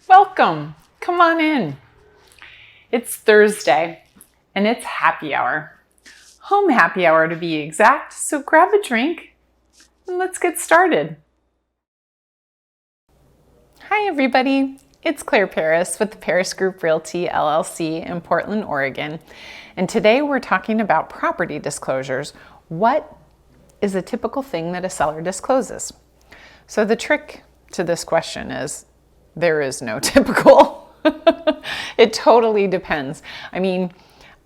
Welcome. Come on in. It's Thursday and it's happy hour. Home happy hour to be exact. So grab a drink and let's get started. Hi everybody. It's Claire Paris with the Paris Group Realty, LLC in Portland, Oregon. And today we're talking about property disclosures. What is a typical thing that a seller discloses? So the trick to this question is there is no typical. It totally depends. I mean,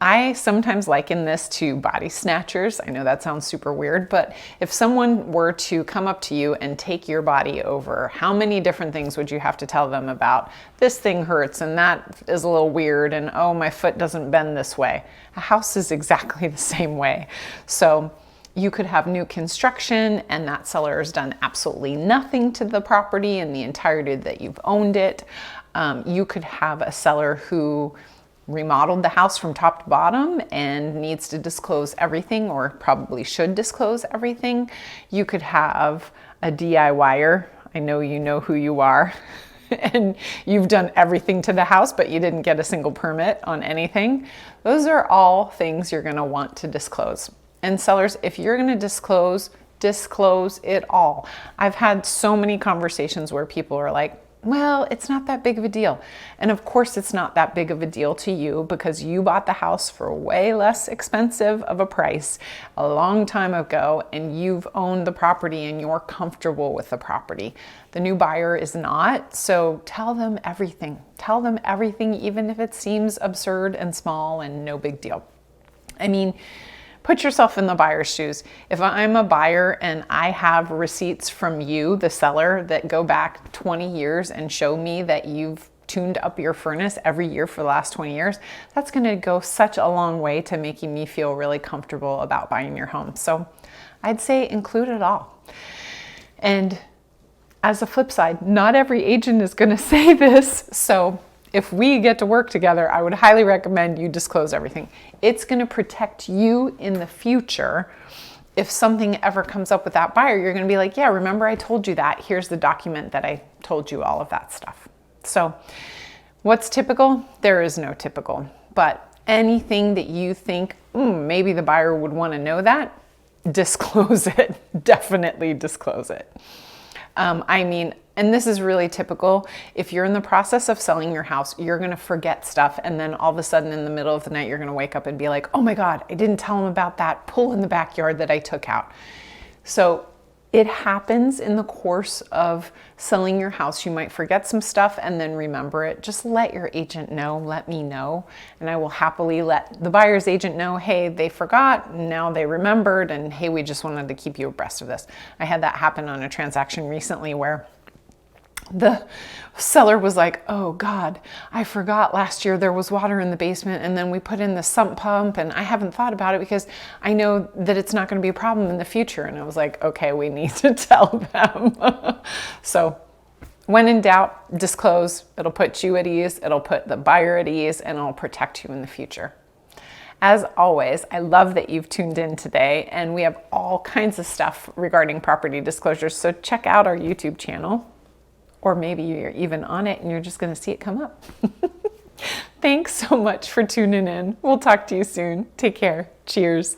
I sometimes liken this to body snatchers. I know that sounds super weird, but if someone were to come up to you and take your body over, how many different things would you have to tell them about this thing hurts and that is a little weird and oh, my foot doesn't bend this way? A house is exactly the same way. So you could have new construction and that seller has done absolutely nothing to the property in the entirety that you've owned it. You could have a seller who remodeled the house from top to bottom and needs to disclose everything, or probably should disclose everything. You could have a DIYer. I know you know who you are. And you've done everything to the house, but you didn't get a single permit on anything. Those are all things you're going to want to disclose. And sellers, if you're going to disclose it all. I've had so many conversations where people are like, well, it's not that big of a deal. And of course it's not that big of a deal to you because you bought the house for way less expensive of a price a long time ago and you've owned the property and you're comfortable with the property. The new buyer is not, so tell them everything. Tell them everything, even if it seems absurd and small and no big deal. I mean, put yourself in the buyer's shoes. If I'm a buyer and I have receipts from you, the seller, that go back 20 years and show me that you've tuned up your furnace every year for the last 20 years, that's going to go such a long way to making me feel really comfortable about buying your home. So I'd say include it all. And as a flip side, not every agent is going to say this. So if we get to work together, I would highly recommend you disclose everything. It's going to protect you in the future. If something ever comes up with that buyer, you're going to be like, yeah, remember I told you that. Here's the document that I told you all of that stuff. So what's typical? There is no typical. But anything that you think, maybe the buyer would want to know that, disclose it. Definitely disclose it. And this is really typical. If you're in the process of selling your house, you're going to forget stuff. And then all of a sudden in the middle of the night, you're going to wake up and be like, oh my God, I didn't tell them about that pool in the backyard that I took out. So it happens in the course of selling your house. You might forget some stuff and then remember it. Just let your agent know, let me know. And I will happily let the buyer's agent know, hey, they forgot, now they remembered, and hey, we just wanted to keep you abreast of this. I had that happen on a transaction recently where the seller was like, oh God, I forgot last year there was water in the basement and then we put in the sump pump and I haven't thought about it because I know that it's not going to be a problem in the future. And I was like, okay, we need to tell them. So when in doubt, disclose. It'll put you at ease, it'll put the buyer at ease, and it'll protect you in the future. As always, I love that you've tuned in today, and we have all kinds of stuff regarding property disclosures. So check out our YouTube channel. Or maybe you're even on it and you're just going to see it come up. Thanks so much for tuning in. We'll talk to you soon. Take care. Cheers.